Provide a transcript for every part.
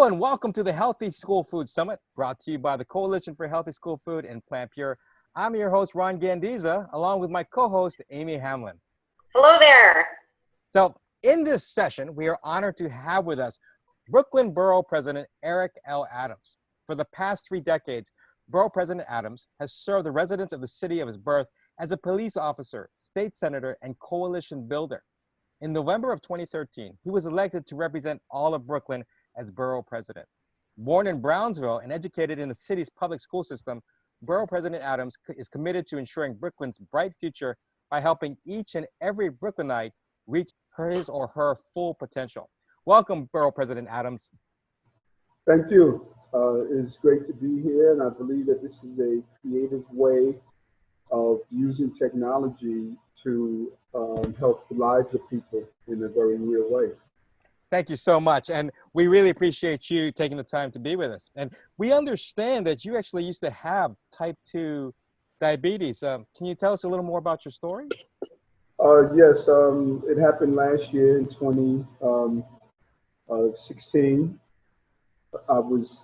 Hello and welcome to the Healthy School Food Summit, brought to you by the Coalition for Healthy School Food and PlantPure. I'm your host, Ron Gandiza, along with my co-host, Amy Hamlin. Hello there. So in this session, we are honored to have with us Brooklyn Borough President Eric L. Adams. For the past 3 decades, Borough President Adams has served the residents of the city of his birth as a police officer, state senator, and coalition builder. In November of 2013, he was elected to represent all of Brooklyn as borough president. Born in Brownsville and educated in the city's public school system, Borough President Adams is committed to ensuring Brooklyn's bright future by helping each and every Brooklynite reach his or her full potential. Welcome, Borough President Adams. Thank you. It's great to be here, and I believe that this is a creative way of using technology to help the lives of people in a very real way. Thank you so much. And we really appreciate you taking the time to be with us. And we understand that you actually used to have type 2 diabetes. Can you tell us a little more about your story? Yes, it happened last year in 2016. I was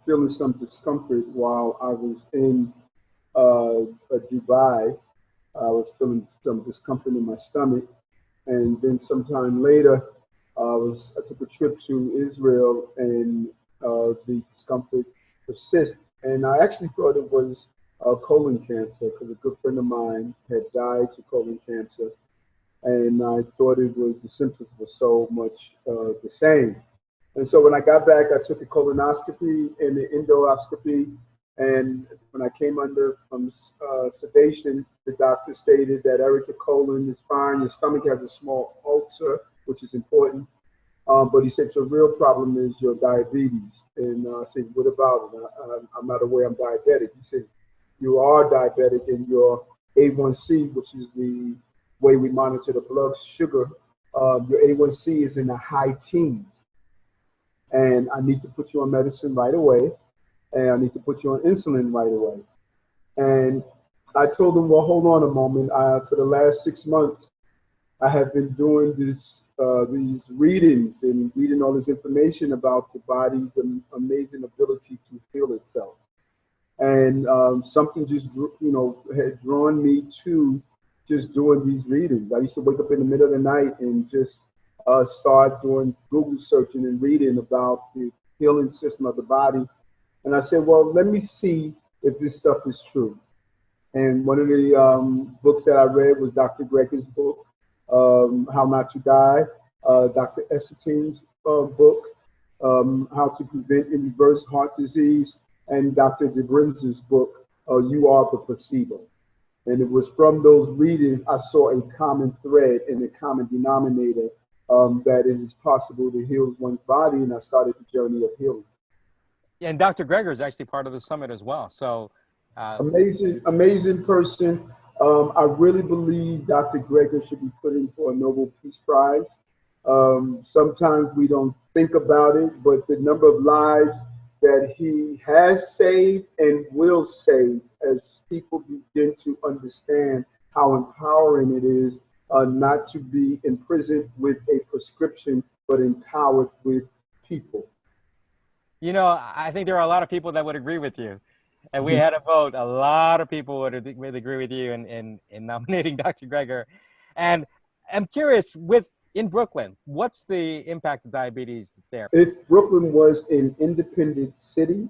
feeling some discomfort while I was in Dubai. I was feeling some discomfort in my stomach. And then sometime later, I took a trip to Israel, and the discomfort persisted. And I actually thought it was colon cancer because a good friend of mine had died to colon cancer, and I thought the symptoms were so much the same. And so when I got back, I took a colonoscopy and an endoscopy, and when I came under sedation, the doctor stated that Eric, your colon is fine, your stomach has a small ulcer, which is important. But he said, your real problem is your diabetes. And I said, what about it? I'm not aware I'm diabetic. He said, you are diabetic, and your A1C, which is the way we monitor the blood sugar, your A1C is in the high teens. And I need to put you on medicine right away, and I need to put you on insulin right away. And I told him, well, hold on a moment. For the last 6 months, I have been doing these readings and reading all this information about the body's amazing ability to heal itself. And something just, had drawn me to just doing these readings. I used to wake up in the middle of the night and just start doing Google searching and reading about the healing system of the body. And I said, well, let me see if this stuff is true. And one of the books that I read was Dr. Greger's book, How Not to Die, Dr. Esselstyn's book, How to Prevent and Reverse Heart Disease, and Dr. DeBrinz's book, You Are the Placebo. And it was from those readings I saw a common thread and a common denominator that it is possible to heal one's body, and I started the journey of healing. And Dr. Greger is actually part of the summit as well. So amazing person. I really believe Dr. Greger should be put in for a Nobel Peace Prize. Sometimes we don't think about it, but the number of lives that he has saved and will save as people begin to understand how empowering it is not to be imprisoned with a prescription, but empowered with people. You know, I think there are a lot of people that would agree with you. And we had a vote. A lot of people would agree with you in nominating Dr. Greger. And I'm curious, in Brooklyn, what's the impact of diabetes there? If Brooklyn was an independent city,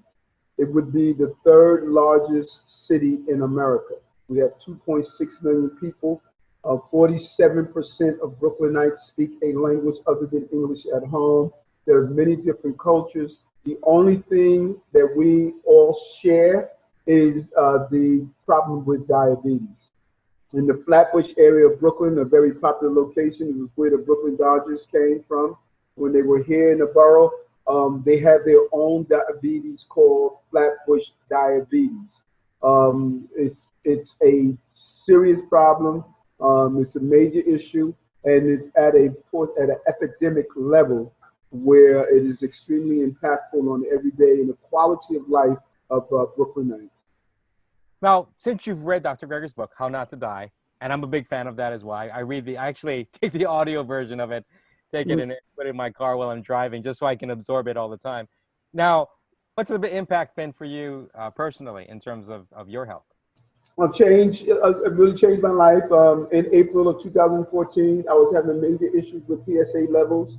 it would be the 3rd largest city in America. We have 2.6 million people. 47% of Brooklynites speak a language other than English at home. There are many different cultures. The only thing that we all share is the problem with diabetes. In the Flatbush area of Brooklyn, a very popular location, it was where the Brooklyn Dodgers came from. When they were here in the borough, they have their own diabetes called Flatbush diabetes. It's a serious problem. It's a major issue, and it's at an epidemic level where it is extremely impactful on the everyday and the quality of life of Brooklynites. Now, since you've read Dr. Greger's book, How Not to Die, and I'm a big fan of that as well. I actually take the audio version of it, take it and put it in my car while I'm driving, just so I can absorb it all the time. Now, what's the impact been for you personally in terms of your health? Well, it really changed my life. In April of 2014, I was having major issues with PSA levels.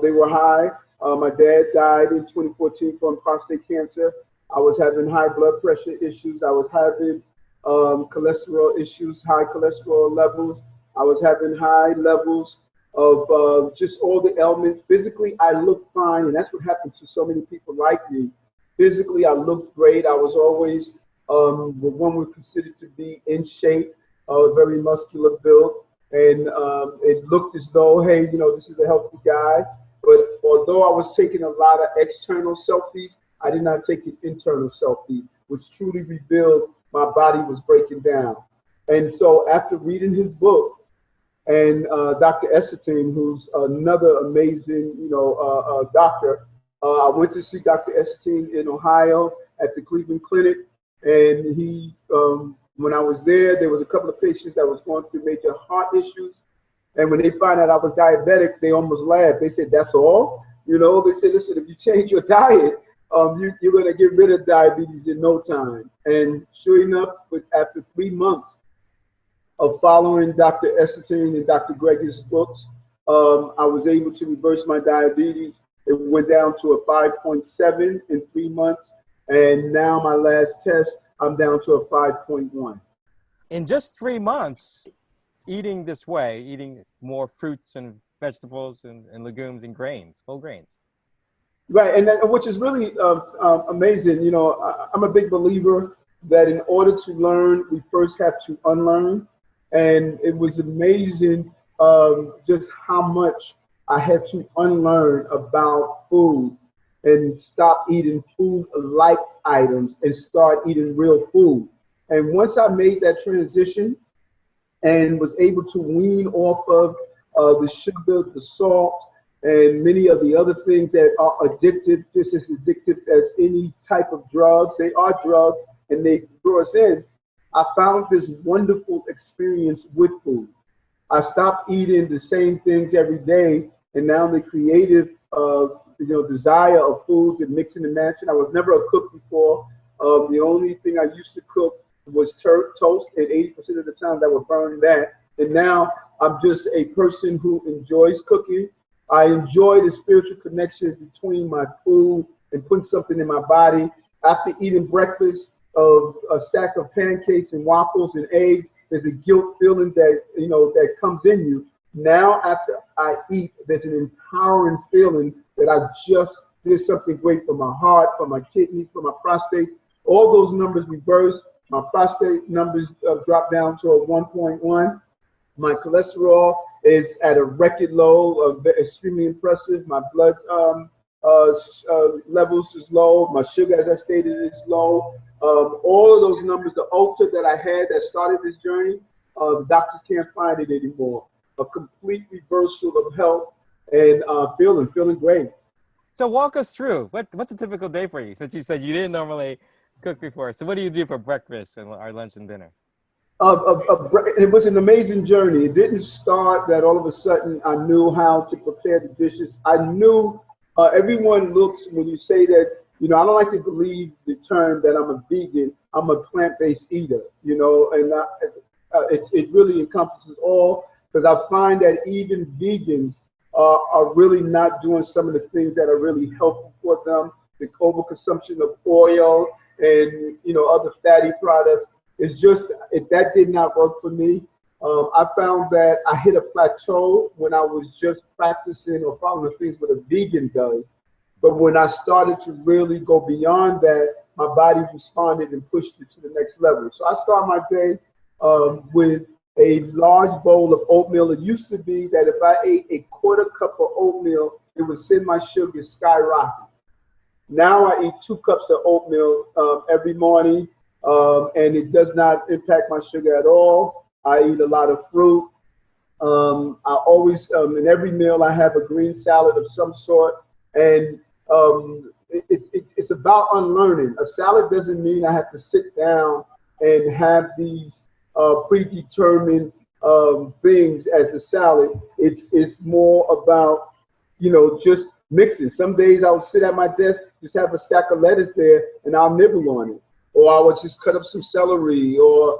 They were high. My dad died in 2014 from prostate cancer. I was having high blood pressure issues. I was having cholesterol issues, high cholesterol levels. I was having high levels of just all the ailments. Physically, I looked fine, and that's what happened to so many people like me. Physically, I looked great. I was always what one would consider to be in shape, very muscular built, and it looked as though, hey, this is a healthy guy. But although I was taking a lot of external selfies, I did not take an internal selfie, which truly revealed my body was breaking down. And so after reading his book, and Dr. Esselstyn, who's another amazing, doctor. I went to see Dr. Esselstyn in Ohio at the Cleveland Clinic, and when I was there was a couple of patients that was going through major heart issues, and when they found out I was diabetic, they almost laughed. They said, "That's all?" They said, "Listen, if you change your diet, you're going to get rid of diabetes in no time." And sure enough, after 3 months of following Dr. Esselstyn and Dr. Greger's books, I was able to reverse my diabetes. It went down to a 5.7 in 3 months. And now my last test, I'm down to a 5.1. In just 3 months, eating this way, eating more fruits and vegetables and legumes and grains, whole grains. Right, and which is really amazing. I'm a big believer that in order to learn, we first have to unlearn. And it was amazing just how much I had to unlearn about food and stop eating food-like items and start eating real food. And once I made that transition and was able to wean off of the sugar, the salt, and many of the other things that are addictive, just as addictive as any type of drugs. They are drugs and they draw us in. I found this wonderful experience with food. I stopped eating the same things every day, and now the creative, desire of foods and mixing and matching. I was never a cook before. The only thing I used to cook was toast, and 80% of the time I would burn that. And now I'm just a person who enjoys cooking. I enjoy the spiritual connection between my food and putting something in my body. After eating breakfast of a stack of pancakes and waffles and eggs, there's a guilt feeling that comes in you. Now, after I eat, there's an empowering feeling that I just did something great for my heart, for my kidneys, for my prostate. All those numbers reverse. My prostate numbers dropped down to a 1.1. My cholesterol is at a record low, extremely impressive. My blood levels is low. My sugar, as I stated, is low. All of those numbers, the ulcer that I had that started this journey, the doctors can't find it anymore. A complete reversal of health and feeling great. So walk us through, what's a typical day for you? Since you said you didn't normally cook before. So what do you do for breakfast and our lunch and dinner? It was an amazing journey. It didn't start that all of a sudden I knew how to prepare the dishes. I knew everyone looks when you say that, I don't like to believe the term that I'm a vegan. I'm a plant-based eater, and it really encompasses all, because I find that even vegans are really not doing some of the things that are really helpful for them. The overconsumption of oil and, other fatty products. It's just, that did not work for me. I found that I hit a plateau when I was just practicing or following the things what a vegan does. But when I started to really go beyond that, my body responded and pushed it to the next level. So I start my day with a large bowl of oatmeal. It used to be that if I ate a quarter cup of oatmeal, it would send my sugar skyrocketing. Now I eat 2 cups of oatmeal every morning. And it does not impact my sugar at all. I eat a lot of fruit. I always, in every meal, I have a green salad of some sort. And it's about unlearning. A salad doesn't mean I have to sit down and have these predetermined things as a salad. It's more about, just mixing. Some days I would sit at my desk, just have a stack of lettuce there, and I'll nibble on it. Or I would just cut up some celery or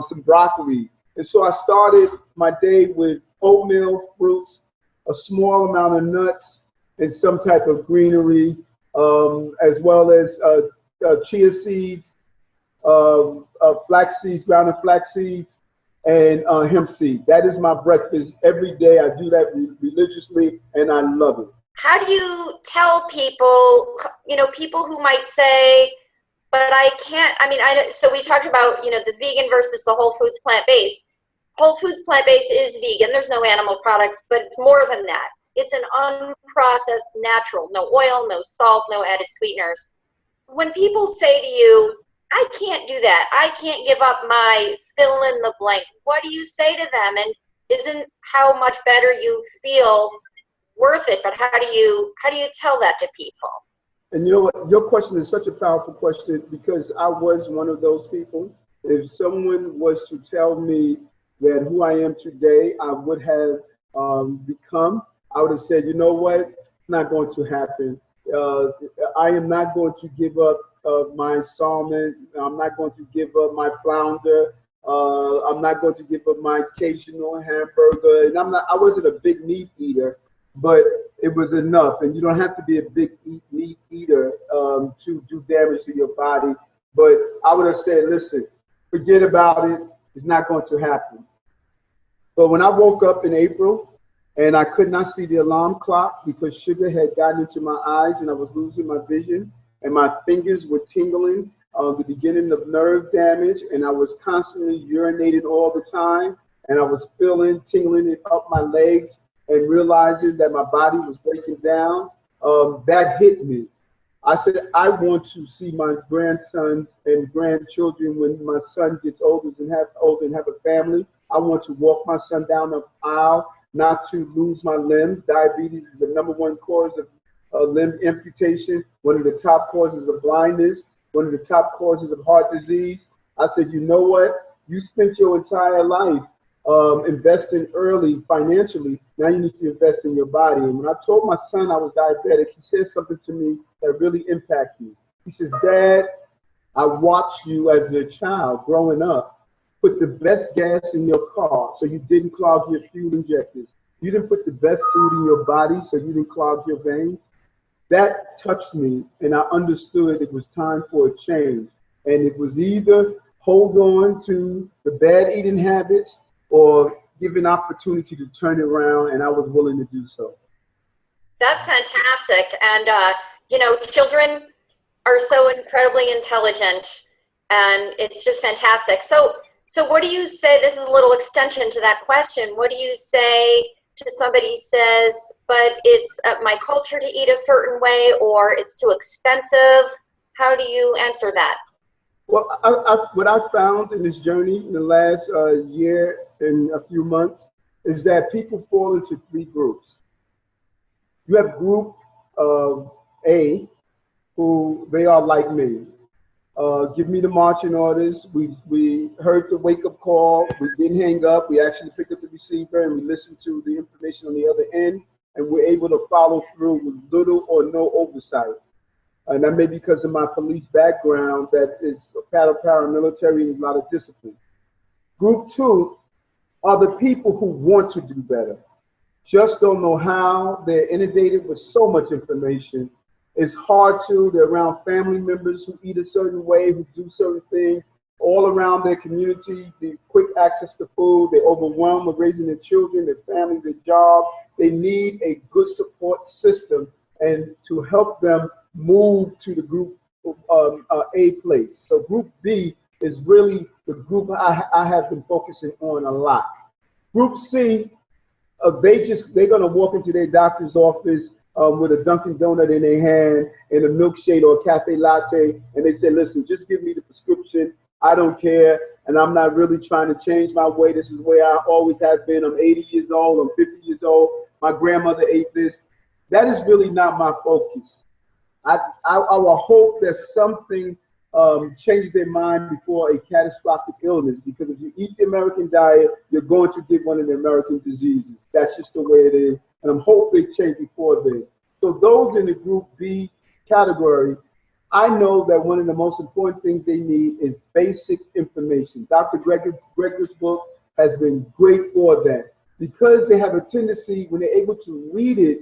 some broccoli. And so I started my day with oatmeal, fruits, a small amount of nuts, and some type of greenery, as well as chia seeds, flax seeds, grounded flax seeds, and hemp seed. That is my breakfast every day. I do that religiously, and I love it. How do you tell people, people who might say, but I can't, so we talked about, the vegan versus the whole foods plant-based. Whole foods plant-based is vegan. There's no animal products, but it's more than that. It's an unprocessed, natural, no oil, no salt, no added sweeteners. When people say to you, I can't do that, I can't give up my fill in the blank, what do you say to them? And isn't how much better you feel worth it? But how do you tell that to people? And you know what? Your question is such a powerful question, because I was one of those people. If someone was to tell me that who I am today, I would have become, I would have said, you know what? It's not going to happen. I am not going to give up my salmon. I'm not going to give up my flounder. I'm not going to give up my occasional hamburger. And I wasn't a big meat eater, but it was enough. And you don't have to be a big meat eater to do damage to your body. But I would have said, listen, forget about it. It's not going to happen. But when I woke up in April and I could not see the alarm clock because sugar had gotten into my eyes and I was losing my vision and my fingers were tingling, the beginning of nerve damage, and I was constantly urinating all the time, and I was feeling tingling it up my legs and realizing that my body was breaking down, that hit me. I said, I want to see my grandsons and grandchildren when my son gets older and have a family. I want to walk my son down the aisle, not to lose my limbs. Diabetes is the #1 cause of limb amputation, one of the top causes of blindness, one of the top causes of heart disease. I said, you know what? You spent your entire life investing early financially. Now you need to invest in your body. And when I told my son I was diabetic, he said something to me that really impacted me. He says, Dad, I watched you as a child growing up put the best gas in your car so you didn't clog your fuel injectors. You didn't put the best food in your body so you didn't clog your veins. That touched me, and I understood it was time for a change. And it was either hold on to the bad eating habits or give an opportunity to turn it around, and I was willing to do so. That's fantastic. And, children are so incredibly intelligent, and it's just fantastic. So what do you say, this is a little extension to that question, what do you say to somebody who says, but it's my culture to eat a certain way, or it's too expensive? How do you answer that? Well, what I found in this journey in the last year and a few months is that people fall into 3 groups. You have group A, who they are like me. Give me the marching orders. We heard the wake-up call. We didn't hang up. We actually picked up the receiver and we listened to the information on the other end, and we're able to follow through with little or no oversight. And that may be because of my police background, that is paramilitary and a lot of discipline. Group 2 are the people who want to do better, just don't know how. They're inundated with so much information. It's hard to. They're around family members who eat a certain way, who do certain things, all around their community, the quick access to food. They're overwhelmed with raising their children, their families, their job. They need a good support system and to help them move to the group A place. So group B is really the group I have been focusing on a lot. Group C, they're gonna walk into their doctor's office with a Dunkin' Donut in their hand and a milkshake or a cafe latte, and they say, listen, just give me the prescription. I don't care, and I'm not really trying to change my way. This is where I always have been. I'm 80 years old, I'm 50 years old. My grandmother ate this. That is really not my focus. I will hope that something changes their mind before a catastrophic illness, because if you eat the American diet, you're going to get one of the American diseases. That's just the way it is, and I'm hoping they change before then. So those in the group B category, I know that one of the most important things they need is basic information. Dr. Greger's book has been great for that because they have a tendency, when they're able to read it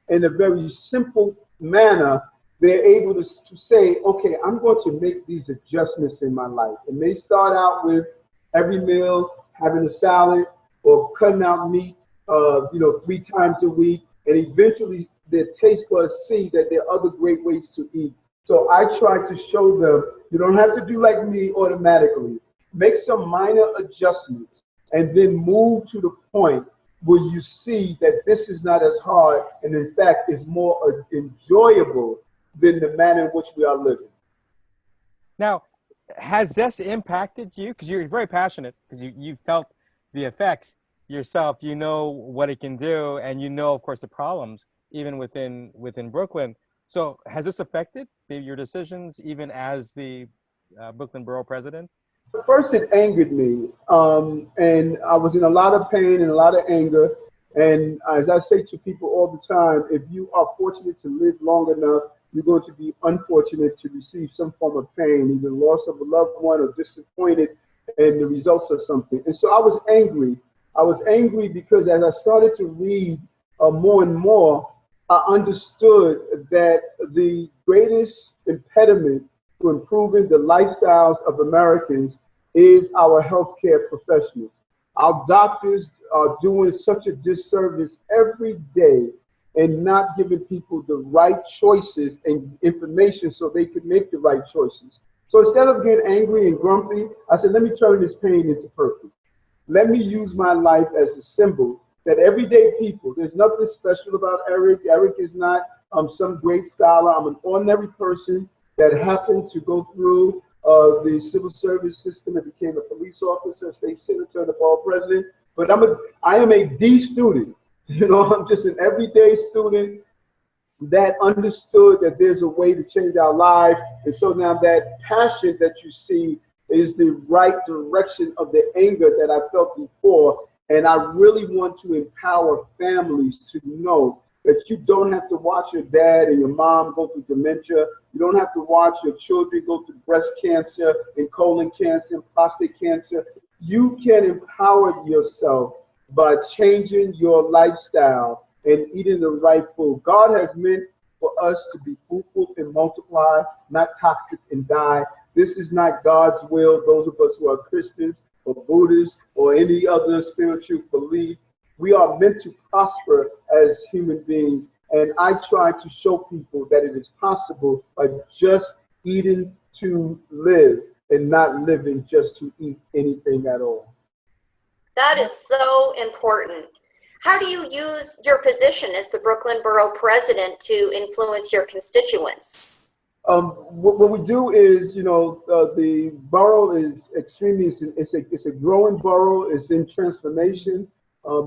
in a very simple manner, they're able to say, okay, I'm going to make these adjustments in my life. And they start out with every meal having a salad or cutting out meat, 3 times a week. And eventually their taste buds see that there are other great ways to eat. So I try to show them, you don't have to do like me automatically. Make some minor adjustments and then move to the point where you see that this is not as hard and in fact is more enjoyable than the manner in which we are living. Now, has this impacted you? Because you're very passionate, because you felt the effects yourself. You know what it can do, and you know, of course, the problems even within Brooklyn. So has this affected your decisions even as the Brooklyn Borough President? First, it angered me, and I was in a lot of pain and a lot of anger. And as I say to people all the time, if you are fortunate to live long enough, you're going to be unfortunate to receive some form of pain, either loss of a loved one or disappointed in the results of something. And so I was angry. I was angry because as I started to read more and more, I understood that the greatest impediment to improving the lifestyles of Americans is our healthcare professionals. Our doctors are doing such a disservice every day and not giving people the right choices and information so they can make the right choices. So instead of getting angry and grumpy, I said, let me turn this pain into purpose. Let me use my life as a symbol that everyday people, there's nothing special about Eric. Eric is not some great scholar. I'm an ordinary person that happened to go through the civil service system and became a police officer, state senator, and a borough president. But I am a D student. I'm just an everyday student that understood that there's a way to change our lives. And so now that passion that you see is the right direction of the anger that I felt before. And I really want to empower families to know that you don't have to watch your dad and your mom go through dementia. You don't have to watch your children go through breast cancer and colon cancer and prostate cancer. You can empower yourself by changing your lifestyle and eating the right food. God has meant for us to be fruitful and multiply, not toxic and die. This is not God's will. Those of us who are Christians or Buddhists or any other spiritual belief, we are meant to prosper as human beings. And I try to show people that it is possible by just eating to live and not living just to eat anything at all. That is so important. How do you use your position as the Brooklyn Borough President to influence your constituents? What we do is, the borough is extremely, it's a growing borough. It's in transformation.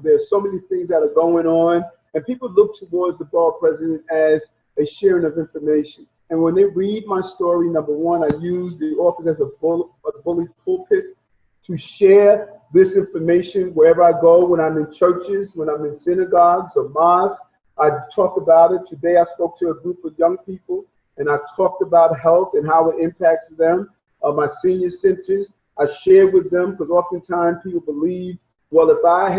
There's so many things that are going on, and people look towards the borough president as a sharing of information. And when they read my story, number one, I use the office as a bully pulpit to share this information wherever I go. When I'm in churches, when I'm in synagogues or mosques, I talk about it. Today I spoke to a group of young people, and I talked about health and how it impacts them. My senior centers, I shared with them, because oftentimes people believe, well, if I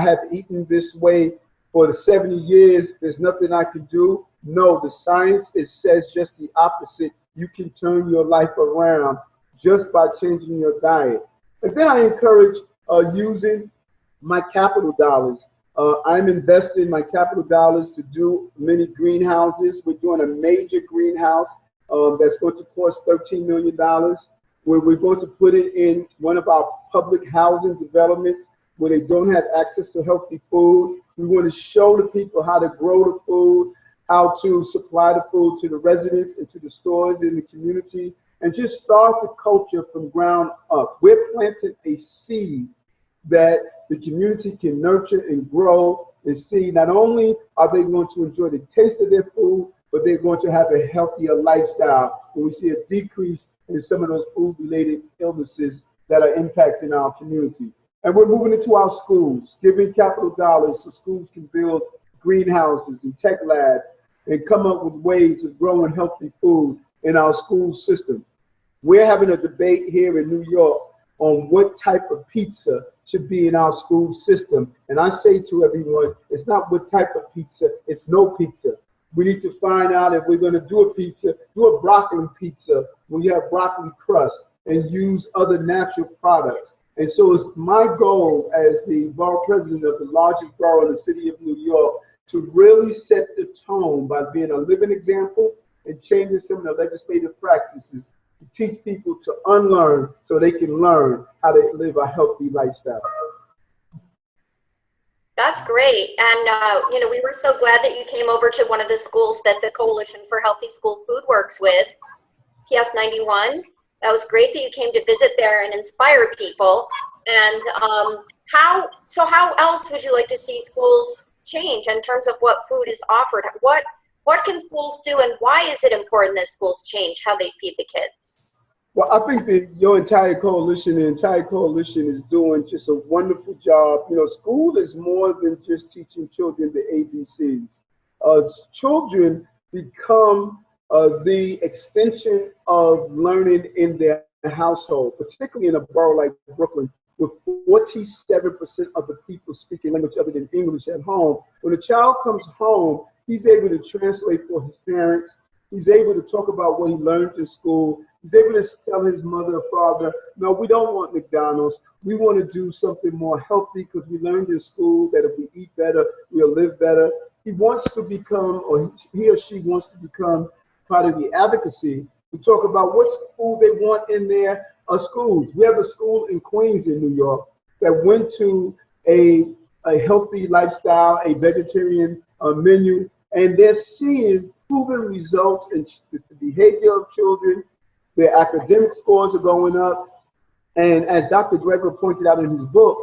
have eaten this way for the 70 years, there's nothing I can do. No, the science, it says just the opposite. You can turn your life around just by changing your diet. And then I encourage using my capital dollars. I'm investing my capital dollars to do many greenhouses. We're doing a major greenhouse that's going to cost $13 million, where we're going to put it in one of our public housing developments where they don't have access to healthy food. We want to show the people how to grow the food, how to supply the food to the residents and to the stores in the community, and just start the culture from ground up. We're planting a seed that the community can nurture and grow and see. Not only are they going to enjoy the taste of their food, but they're going to have a healthier lifestyle. And we see a decrease in some of those food-related illnesses that are impacting our community. And we're moving into our schools, giving capital dollars so schools can build greenhouses and tech labs. and come up with ways of growing healthy food in our school system. We're having a debate here in New York on what type of pizza should be in our school system. And I say to everyone, it's not what type of pizza, it's no pizza. We need to find out if we're going to do a pizza, do a broccoli pizza where you have broccoli crust and use other natural products. And so it's my goal as the borough president of the largest borough in the city of New York to really set the tone by being a living example and changing some of the legislative practices to teach people to unlearn so they can learn how to live a healthy lifestyle. That's great. And, you know, we were so glad that you came over to one of the schools that the Coalition for Healthy School Food works with, PS 91. That was great that you came to visit there and inspire people. And how else would you like to see schools change in terms of what food is offered? What can schools do, and why is it important that schools change how they feed the kids? Well, I think that your entire coalition, is doing just a wonderful job. You know, school is more than just teaching children the ABCs. Children become the extension of learning in their household, particularly in a borough like Brooklyn, with 47% of the people speaking language other than English at home. When a child comes home, he's able to translate for his parents. He's able to talk about what he learned in school. He's able to tell his mother or father, no, we don't want McDonald's. We want to do something more healthy because we learned in school that if we eat better, we'll live better. He wants to become, or he or she wants to become part of the advocacy to talk about what food they want in their schools. We have a school in Queens in New York that went to a healthy lifestyle, a vegetarian menu, and they're seeing proven results in the behavior of children. Their academic scores are going up. And as Dr. Greger pointed out in his book,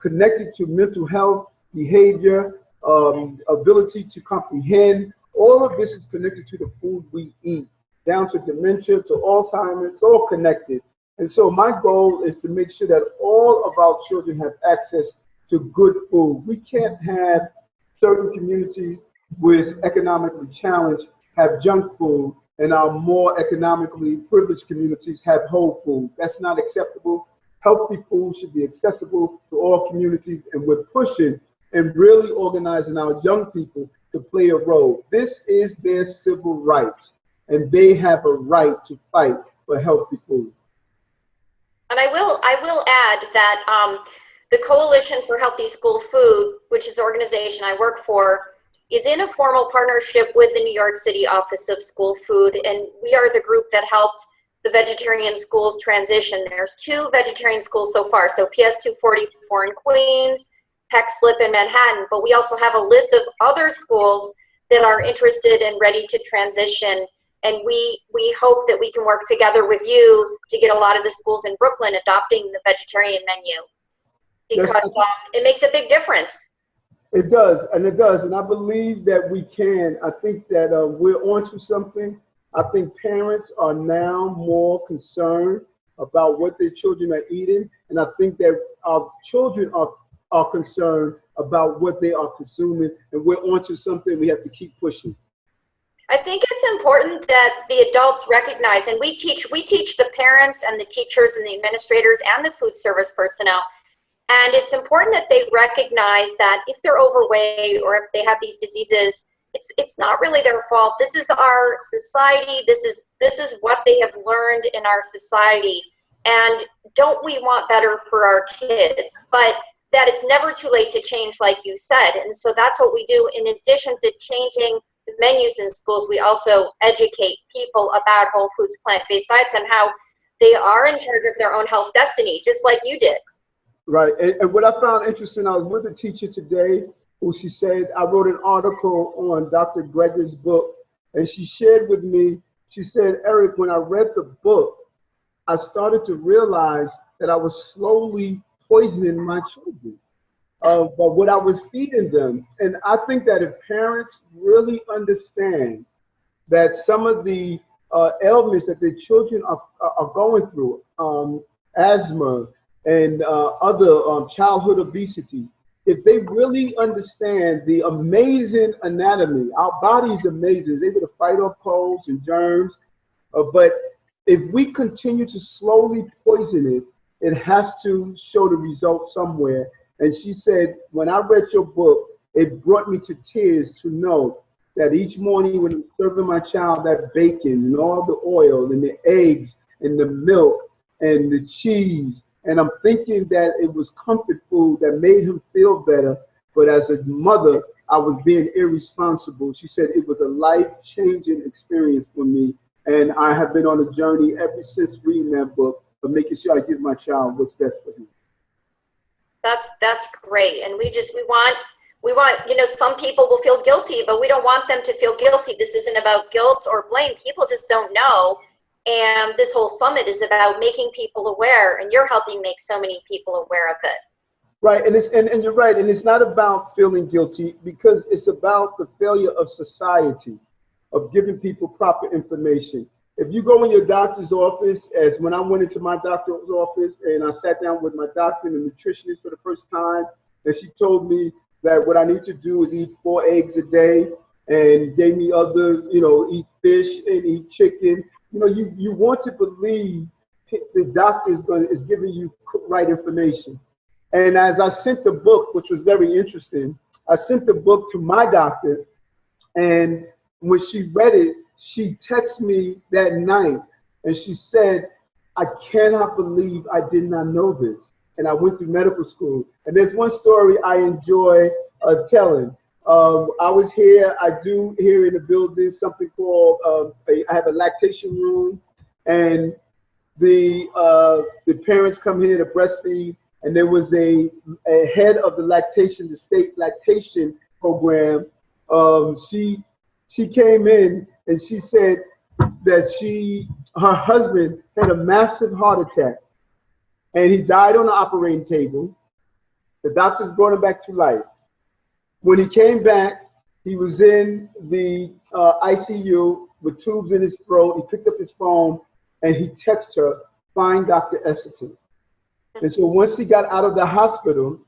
connected to mental health, behavior, ability to comprehend, all of this is connected to the food we eat, down to dementia, to Alzheimer's, it's all connected. And so my goal is to make sure that all of our children have access to good food. We can't have certain communities with economically challenged have junk food, and our more economically privileged communities have whole food. That's not acceptable. Healthy food should be accessible to all communities, and we're pushing and really organizing our young people to play a role. This is their civil rights, and they have a right to fight for healthy food. And I will add that the Coalition for Healthy School Food, which is the organization I work for, is in a formal partnership with the New York City Office of School Food, and we are the group that helped the vegetarian schools transition. There's 2 vegetarian schools so far, so PS 244 in Queens, Peck Slip in Manhattan, but we also have a list of other schools that are interested and ready to transition, and we hope that we can work together with you to get a lot of the schools in Brooklyn adopting the vegetarian menu, because it makes a big difference. It does, and I believe that we can. I think that we're onto something. I think parents are now more concerned about what their children are eating, and I think that our children are concerned about what they are consuming, and we're onto something we have to keep pushing. I think it's important that the adults recognize, and we teach the parents and the teachers and the administrators and the food service personnel. And it's important that they recognize that if they're overweight or if they have these diseases, it's not really their fault. This is our society. This is what they have learned in our society. And don't we want better for our kids? But that it's never too late to change, like you said. And so that's what we do. In addition to changing the menus in schools, we also educate people about whole foods, plant-based diets, and how they are in charge of their own health destiny, just like you did. Right, and what I found interesting, I was with a teacher today who she said, I wrote an article on Dr. Greger's book, and she shared with me, she said, Eric, when I read the book, I started to realize that I was slowly poisoning my children by what I was feeding them. And I think that if parents really understand that some of the ailments that their children are going through, asthma, and other childhood obesity, if they really understand the amazing anatomy, our body is amazing. It's able to fight off colds and germs. But if we continue to slowly poison it, it has to show the result somewhere. And she said, when I read your book, it brought me to tears to know that each morning when I'm serving my child that bacon and all the oil and the eggs and the milk and the cheese, and I'm thinking that it was comfort food that made him feel better, but as a mother, I was being irresponsible. She said it was a life-changing experience for me, and I have been on a journey ever since reading that book of making sure I give my child what's best for him. That's great, and we want, you know, some people will feel guilty, but we don't want them to feel guilty. This isn't about guilt or blame. People just don't know. And this whole summit is about making people aware, and you're helping make so many people aware of it. Right, and you're right, and it's not about feeling guilty, because it's about the failure of society of giving people proper information. If you go in your doctor's office, as when I went into my doctor's office and I sat down with my doctor and the nutritionist for the first time, and she told me that what I need to do is eat 4 eggs a day, and gave me other, you know, eat fish and eat chicken. You know, you want to believe the doctor is giving you right information. And as I sent the book, which was very interesting, I sent the book to my doctor, and when she read it, she texted me that night, and she said, I cannot believe I did not know this. And I went through medical school. And there's one story I enjoy telling. I was here, I do here in the building something called, I have a lactation room, and the parents come here to breastfeed, and there was a head of the state lactation program. She came in and she said that her husband had a massive heart attack, and he died on the operating table. The doctors brought him back to life. When he came back, he was in the ICU with tubes in his throat. He picked up his phone and he texted her, find Dr. Esselstyn. And so once he got out of the hospital,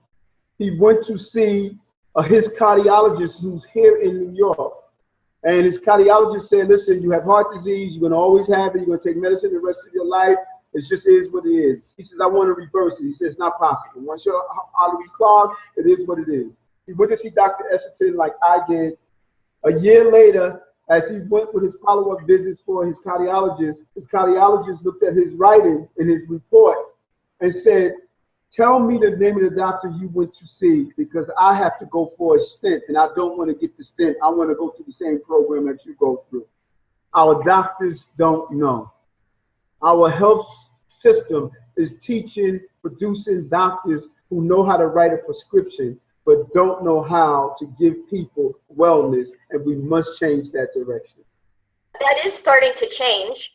he went to see his cardiologist who's here in New York. And his cardiologist said, listen, you have heart disease. You're going to always have it. You're going to take medicine the rest of your life. It just is what it is. He says, I want to reverse it. He says, it's not possible. Once your artery clogged, it is what it is. He went to see Dr. Esselstyn like I did. A year later, as he went with his follow-up visits for his cardiologist looked at his writings in his report and said, tell me the name of the doctor you went to see, because I have to go for a stent, and I don't want to get the stent. I want to go through the same program that you go through. Our doctors don't know. Our health system is producing doctors who know how to write a prescription, but don't know how to give people wellness, and we must change that direction. That is starting to change.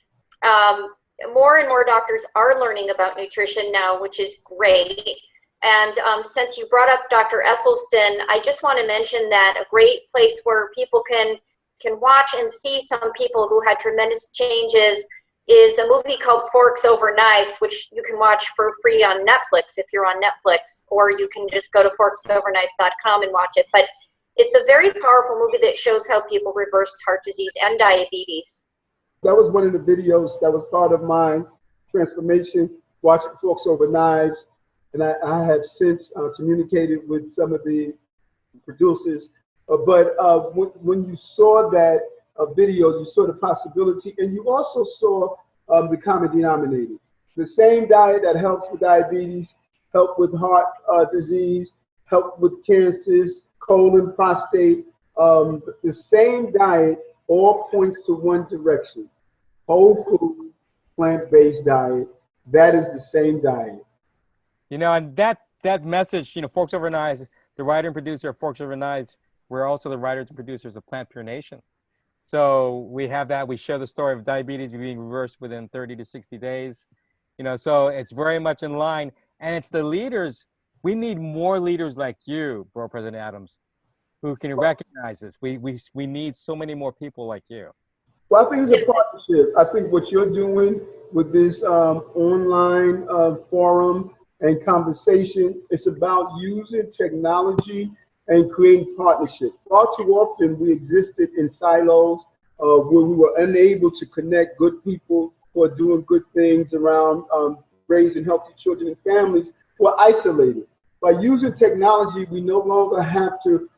More and more doctors are learning about nutrition now, which is great. And since you brought up Dr. Esselstyn, I just want to mention that a great place where people can watch and see some people who had tremendous changes is a movie called Forks Over Knives, which you can watch for free on Netflix if you're on Netflix, or you can just go to forksoverknives.com and watch it. But it's a very powerful movie that shows how people reversed heart disease and diabetes. That was one of the videos that was part of my transformation, watching Forks Over Knives. And I have since communicated with some of the producers. But when you saw that video, you saw the possibility, and you also saw the common denominator. The same diet that helps with diabetes, help with heart disease, help with cancers, colon, prostate. The same diet all points to one direction: whole food, plant-based diet. That is the same diet. You know, and that message, you know, Forks Over Knives, the writer and producer of Forks Over Knives, we're also the writers and producers of PlantPure Nation. So we have that. We share the story of diabetes being reversed within 30 to 60 days. You know, so it's very much in line. And it's the leaders. We need more leaders like you, Borough President Adams, who can recognize this. We need so many more people like you. Well, I think it's a partnership. I think what you're doing with this online forum and conversation. It's about using technology and creating partnerships. Far too often we existed in silos where we were unable to connect good people who are doing good things around raising healthy children and families who are isolated. By using technology, we no longer have to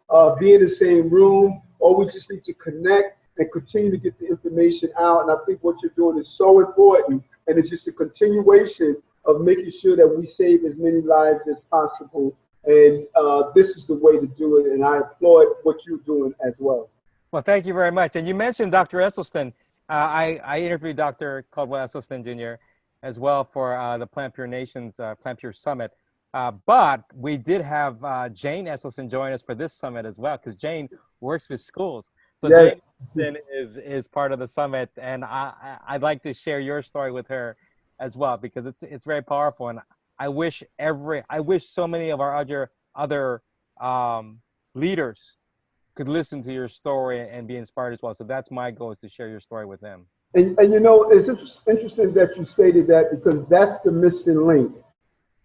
be in the same room, or we just need to connect and continue to get the information out. And I think what you're doing is so important, and it's just a continuation of making sure that we save as many lives as possible. And this is the way to do it, and I applaud what you're doing as well. Well, thank you very much. And you mentioned Dr. Esselstyn. I interviewed Dr. Caldwell Esselstyn Jr. as well for the PlantPure Nation's PlantPure Summit. But we did have Jane Esselstyn join us for this summit as well, because Jane works with schools. So Yes. Jane is part of the summit, and I'd like to share your story with her as well, because it's very powerful. And I wish so many of our other leaders could listen to your story and be inspired as well. So that's my goal, is to share your story with them. And you know, it's interesting that you stated that, because that's the missing link.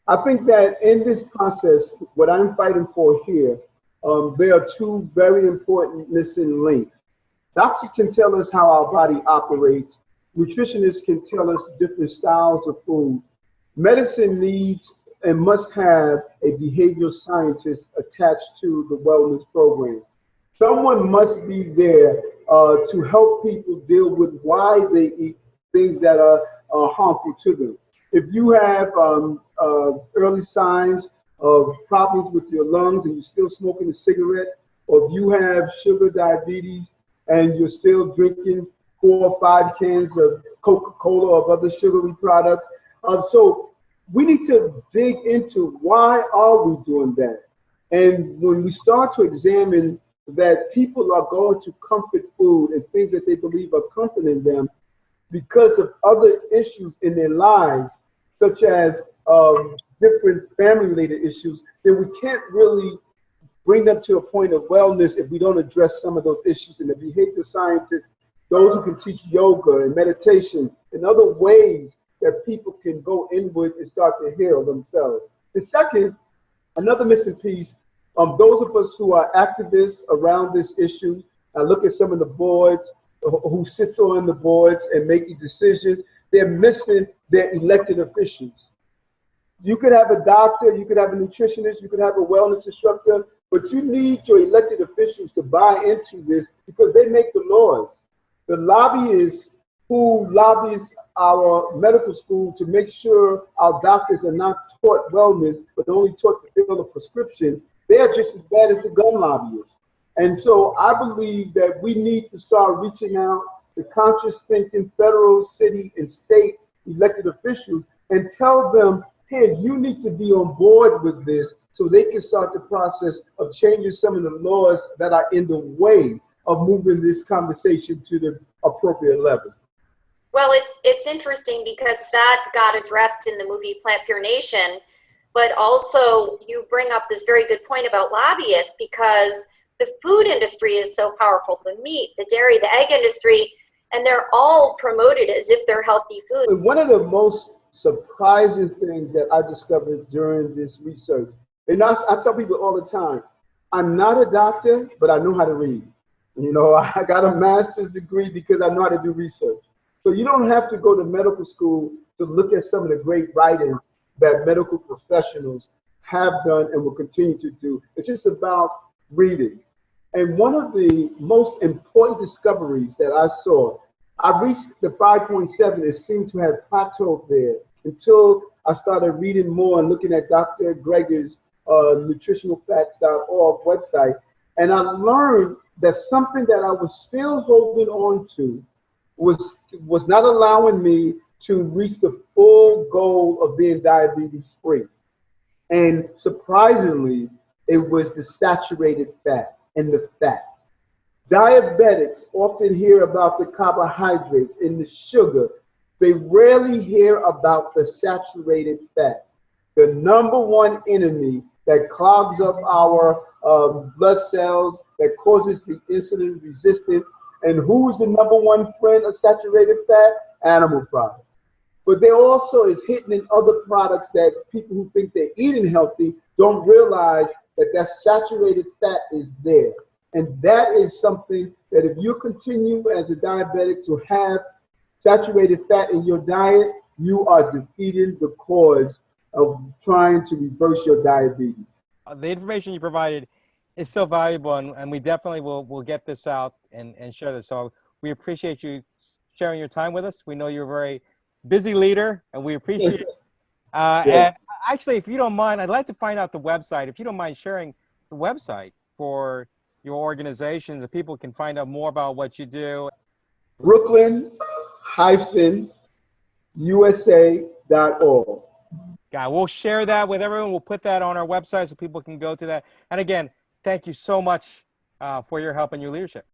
I think that in this process, what I'm fighting for here, there are two very important missing links. Doctors can tell us how our body operates. Nutritionists can tell us different styles of food. Medicine needs and must have a behavioral scientist attached to the wellness program. Someone must be there to help people deal with why they eat things that are harmful to them. If you have early signs of problems with your lungs and you're still smoking a cigarette, or if you have sugar diabetes and you're still drinking 4 or 5 cans of Coca-Cola or other sugary products, so we need to dig into why are we doing that. And when we start to examine that people are going to comfort food and things that they believe are comforting them because of other issues in their lives, such as different family-related issues, then we can't really bring them to a point of wellness if we don't address some of those issues. And the behavioral scientists, those who can teach yoga and meditation and other ways that people can go inward and start to heal themselves. The second, another missing piece, those of us who are activists around this issue, I look at some of the boards who sit on the boards and making decisions, they're missing their elected officials. You could have a doctor, you could have a nutritionist, you could have a wellness instructor, but you need your elected officials to buy into this, because they make the laws. The lobbyists who lobbies our medical school to make sure our doctors are not taught wellness, but only taught to fill a prescription, they are just as bad as the gun lobbyists. And so I believe that we need to start reaching out to conscious thinking federal, city, and state elected officials and tell them, hey, you need to be on board with this, so they can start the process of changing some of the laws that are in the way of moving this conversation to the appropriate level. Well, it's interesting because that got addressed in the movie PlantPure Nation, but also you bring up this very good point about lobbyists, because the food industry is so powerful, the meat, the dairy, the egg industry, and they're all promoted as if they're healthy food. And one of the most surprising things that I discovered during this research, and I tell people all the time, I'm not a doctor, but I know how to read. You know, I got a master's degree because I know how to do research. So you don't have to go to medical school to look at some of the great writing that medical professionals have done and will continue to do. It's just about reading. And one of the most important discoveries that I saw, I reached the 5.7 and seemed to have plateaued there until I started reading more and looking at Dr. Greger's nutritionalfacts.org website. And I learned that something that I was still holding on to was not allowing me to reach the full goal of being diabetes free. And surprisingly, it was the saturated fat and the fat. Diabetics often hear about the carbohydrates and the sugar. They rarely hear about the saturated fat, the #1 enemy that clogs up our blood cells, that causes the insulin resistance. And who's the #1 friend of saturated fat? Animal products. but there also is hidden in other products that people who think they're eating healthy don't realize that saturated fat is there. And that is something that if you continue as a diabetic to have saturated fat in your diet, you are defeating the cause of trying to reverse your diabetes. The information you provided is so valuable, and we definitely will get this out and share this. So we appreciate you sharing your time with us. We know you're a very busy leader, and we appreciate it. And actually, if you don't mind, I'd like to find out the website. If you don't mind sharing the website for your organization, so people can find out more about what you do. Brooklyn-USA.org. Yeah, we'll share that with everyone. We'll put that on our website so people can go to that. And again, thank you so much for your help and your leadership.